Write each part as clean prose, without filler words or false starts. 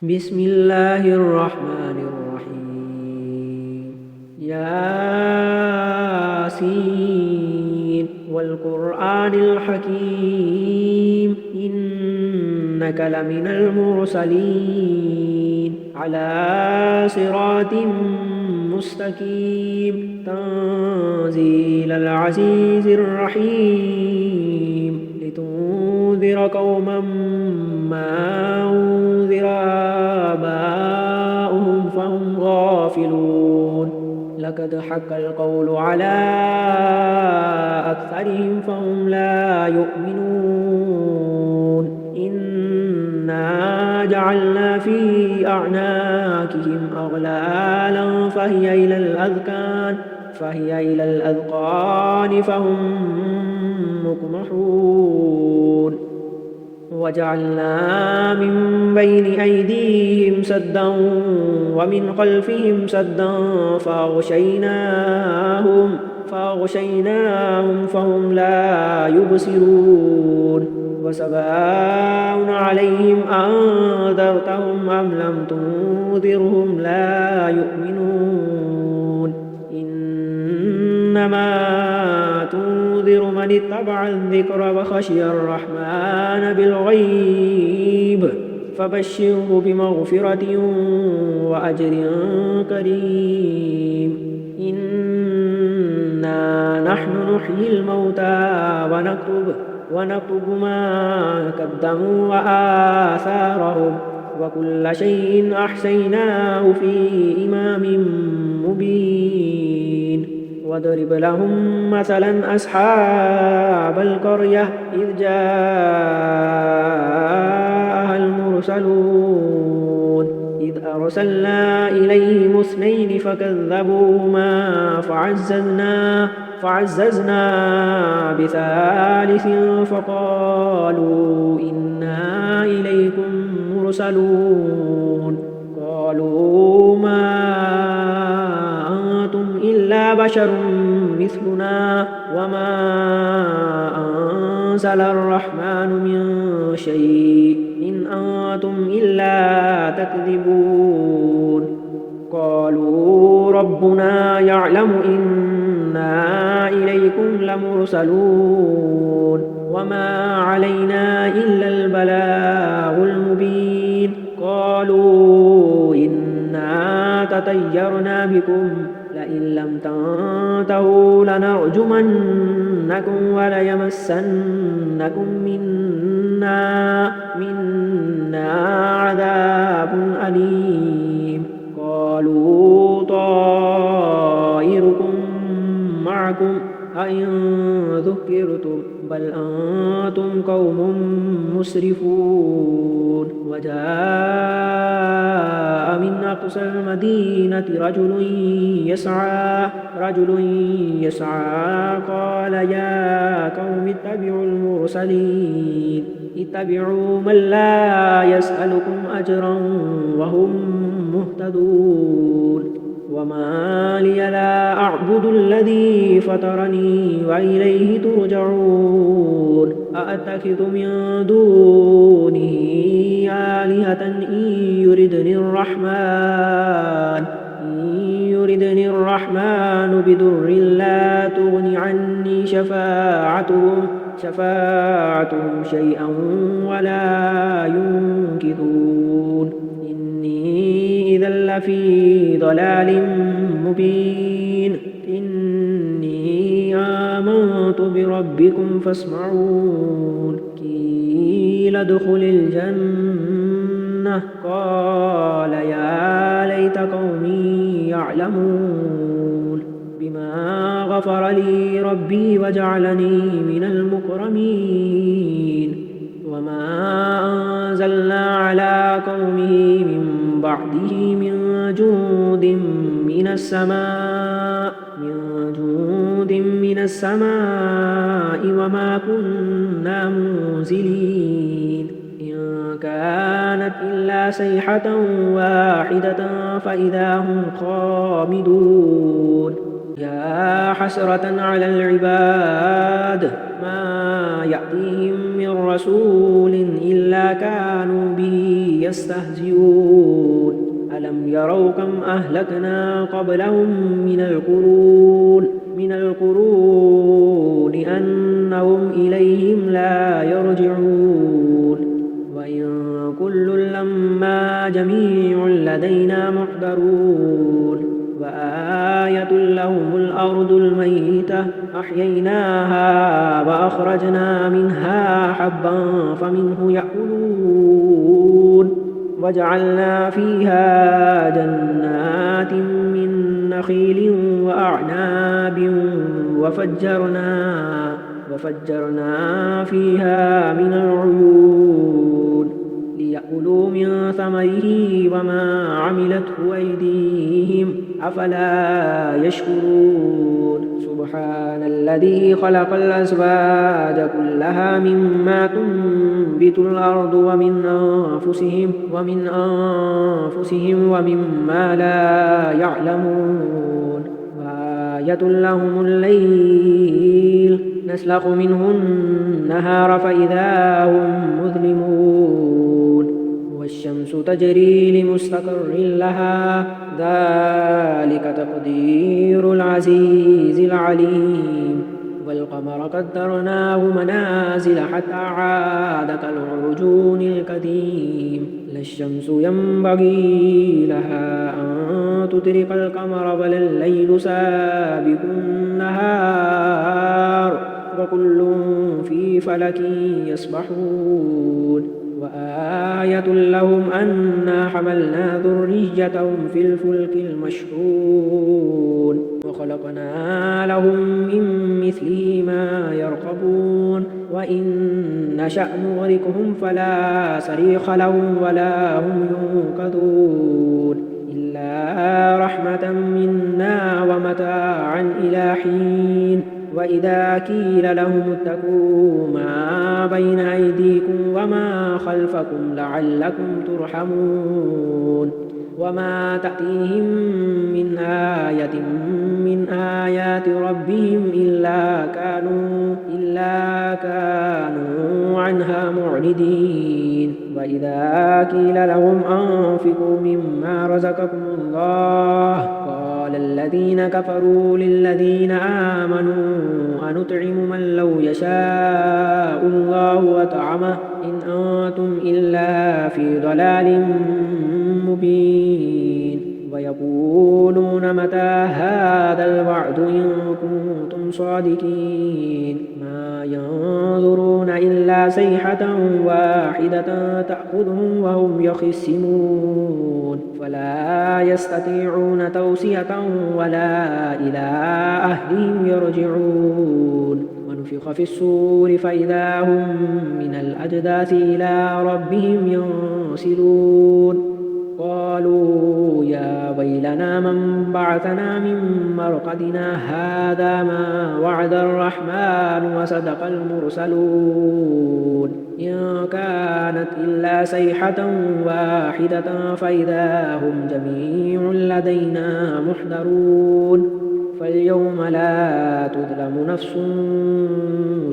بسم الله الرحمن الرحيم ياسين والقرآن الحكيم إنك لمن المرسلين على صراط مستقيم تنزيل العزيز الرحيم لتنذر قوما ما أنذر آباؤهم فهم غافلون لقد حق القول على أكثرهم فهم لا يؤمنون إنا جعلنا في أعناقهم أغلالا فهي إلى الأذقان فهم مقمحون وجعلنا من بين أيديهم سدا ومن خلفهم سدا فأغشيناهم فهم لا يبصرون وسواء عليهم أنذرتهم أم لم تنذرهم لا يؤمنون إنما تنذر من اتبع الذكر وخشي الرحمن بالغيب فبشره بمغفرة وأجر كريم إنا نحن نحيي الموتى ونكتب ما قدموا وآثارهم وكل شيء أحصيناه في إمام مبين واضرب لهم مثلا أصحاب القرية إذ جاءها المرسلون إذ أرسلنا إليهم اثنين فكذبوهما فعززنا بثالث فقالوا إنا إليكم مرسلون قالوا ما أنتم إلا بشر مثلنا وما أنزل الرحمن من شيء إن أنتم إلا تكذبون قالوا ربنا يعلم إنا إليكم لمرسلون وما علينا إلا البلاغ المبين قالوا إنا تطيرنا بكم لئن لم تنتهوا لنرجمنكم وليمسنكم منا عذاب أليم قالوا طائركم معكم أئن ذكرتم بل أنتم قوم مسرفون وجاء من أقصى المدينة رجل يسعى قال يا قوم اتبعوا المرسلين اتبعوا من لا يسألكم أجرا وهم مهتدون وما لي لا أعبد الذي فطرني وإليه ترجعون أأتخذ من دونه آلهة إن يردني الرحمن بضر لا تغن عني شفاعتهم شيئا ولا ينقذون إني إذا لفي ضلال مبين إني آمنت بربكم فاسمعون قيل ادخل الجنة قال يا ليت قومي يعلمون بما غفر لي ربي وجعلني من المكرمين وما أنزلنا على قومه من بعده من جود من السماء وما كنا منزلين إن كانت إلا صيحة واحدة فإذا هم خامدون يا حسرة على العباد ما يأتيهم من رسول إلا كانوا به يستهزئون ألم يروا كم أهلكنا قبلهم من القرون أنهم إليهم لا يرجعون وإن كل لما جميع لدينا محضرون وآية لهم الأرض الميتة أحييناها وأخرجنا منها حبا فمنه يأكلون وجعلنا فيها جنات من نخيل وأعناب وفجرنا فيها من العيون ليأكلوا من ثمره وما عملته أيديهم أفلا يشكرون سبحان الذي خلق الأزواج كلها مما تنبت الأرض ومن أنفسهم ومما لا يعلمون وآية لهم الليل نسلخ منه النهار فإذا هم مظلمون والشمس تجري لمستقر لها ذلك تقدير العزيز العليم والقمر قدرناه منازل حتى عاد كالعرجون القديم لا الشمس ينبغي لها أن تدرك القمر بل الليل سابق النهار وكل في فلك يسبحون وآية لهم أنا حملنا ذريتهم في الفلك المشحون وخلقنا لهم من مثله ما يركبون وإن نشأ نغرقهم فلا صريخ لهم ولا هم ينقذون إلا رحمة منا ومتاعا إلى حين وإذا قيل لهم اتقوا ما بين أيديكم وما خلفكم لعلكم ترحمون وما تأتيهم من آية من آيات ربهم إلا كانوا عنها معرضين وإذا قيل لهم أنفقوا مما رزقكم الله قال الذين كفروا للذين آمنوا أنطعم من لو يشاء الله أطعمه إن أنتم إلا في ضلال مبين ويقولون متى هذا الوعد إن كنتم صادقين ما ينظرون إلا صيحة واحدة تأخذهم وهم يخصمون فلا يستطيعون توصية ولا إلى أهلهم يرجعون ونفخ في الصور فإذا هم من الأجداث إلى ربهم ينسلون قالوا يا ويلنا من بعثنا من مرقدنا هذا ما وعد الرحمن وصدق المرسلون إن كانت إلا صيحة واحدة فإذا هم جميع لدينا محضرون فاليوم لا تظلم نفس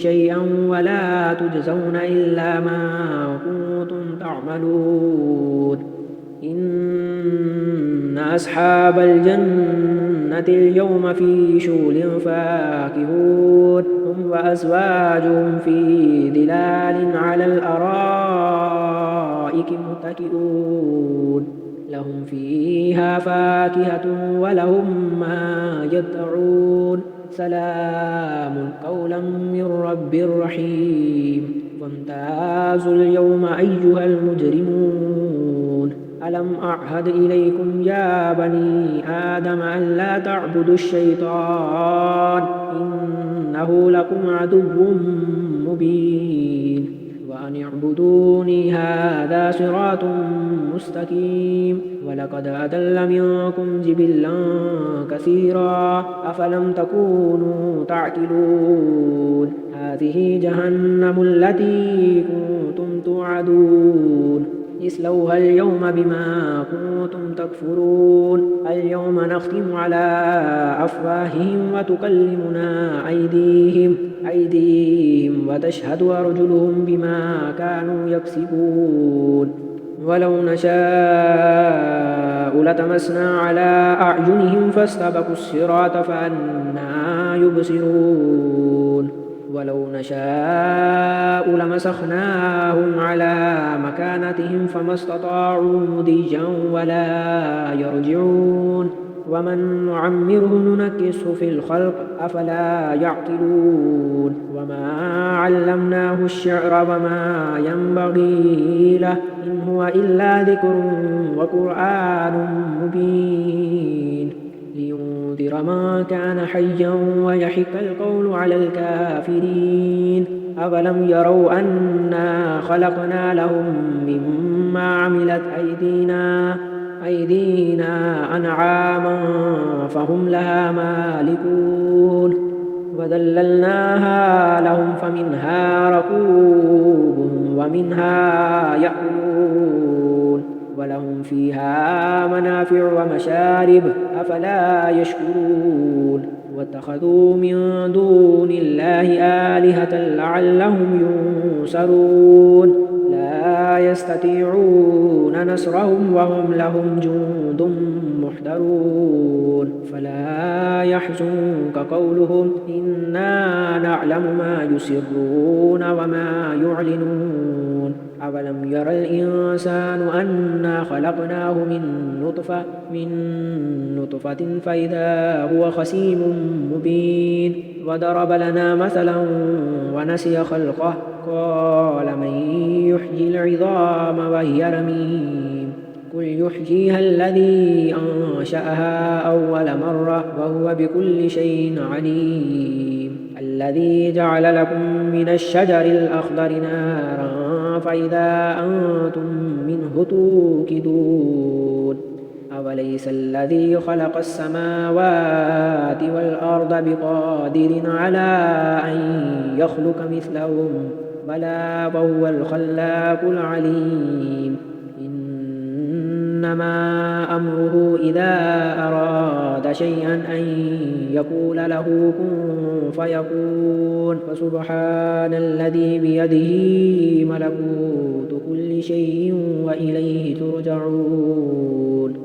شيئا ولا تجزون إلا ما كنتم تعملون إن أصحاب الجنة اليوم في شغل فاكهون هم وأزواجهم في ظلال على الأرائك متكئون لهم فيها فاكهة ولهم ما يدعون سلام قولا من رب رحيم وامتازوا اليوم أيها المجرمون ألم أعهد إليكم يا بني آدم أن لا تعبدوا الشيطان إنه لكم عدو مبين وأن اعبدوني هذا صراط مستقيم ولقد أضل منكم جبلا كثيرا أفلم تكونوا تعقلون هذه جهنم التي كنتم توعدون اصلوها اليوم بما كنتم تكفرون اليوم نختم على أفواههم وتكلمنا أيديهم أيديهم وتشهد أرجلهم بما كانوا يكسبون ولو نشاء لطمسنا على أعينهم فاستبقوا الصراط فأنى يبصرون ولو نشاء لمسخناهم على مكانتهم فما استطاعوا مضيا ولا يرجعون ومن نعمره ننكسه في الخلق أفلا يعقلون وما علمناه الشعر وما ينبغي له إن هو إلا ذكر وقرآن مبين لينذر من كان حيا ويحق القول على الكافرين أولم يروا أنا خلقنا لهم مما عملت أيدينا أنعاما فهم لها مالكون وذللناها لهم فمنها ركوبهم ومنها يأكلون ولهم فيها منافع ومشارب أفلا يشكرون واتخذوا من دون الله آلهة لعلهم ينصرون لا يستطيعون نصرهم وهم لهم جند محضرون فلا يحزنك قولهم إنا نعلم ما يسرون وما يعلنون أولم ير الإنسان أنا خلقناه من نطفة فإذا هو خصيم مبين وضرب لنا مثلا ونسي خلقه قال من يحيي العظام وهي رميم قل يحييها الذي أنشأها أول مرة وهو بكل شيء عليم الذي جعل لكم من الشجر الأخضر نارا فإذا أنتم منه توقدون أوليس الذي خلق السماوات والأرض بقادر على أن يخلق مثلهم بلى وهو الخلاق العليم إنما أمره إذا أراد شيئا أن يقول له كن فيكون فسبحان الذي بيده ملكوت كل شيء وإليه ترجعون